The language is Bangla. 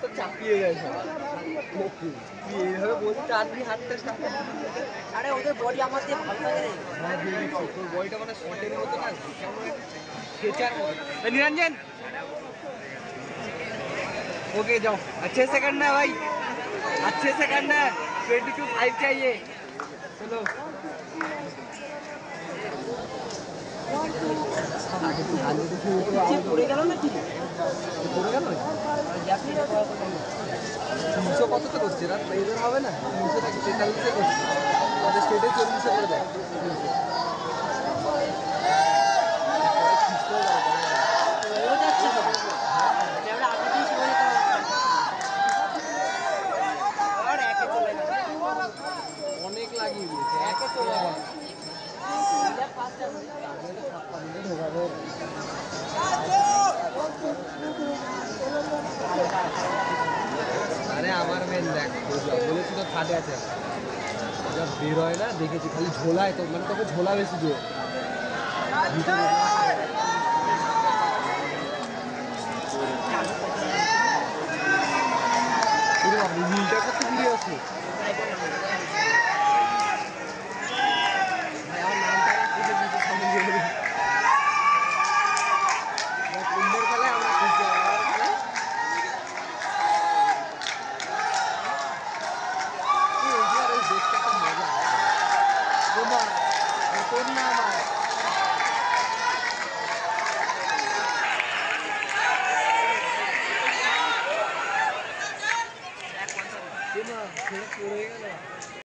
তো চাপিয়ে গেছে এইভাবে বলছি টানবি হাতটা সাথে। আরে ওদের বডি আমার দিয়ে ভালো লাগে রে। হ্যাঁ দেখছি তোর বডিটা মানে শটের মতো না, খেচার মতো। निरंजन ओके जाओ, अच्छे से करना है भाई, अच्छे से करना है। 22-5 चाहिए। चलो পড়ে গেল না কি? পড়ে গেল 300 কত তো করছে রাত, এদের হবে না 300 টাকা 43 করছে, আমাদের স্টেটে 40 করে দেয়। অনেক লাগিয়ে দিয়েছে, একে চলে গেছে। আরে আমার মেন দেখ বলেছি তো ছাদে আছে, যা বের হয় না দেখেছি খালি ঝোলায়, তো মানে তোকে ঝোলা বেশি জোর। রিলটা কত দূরে আছে।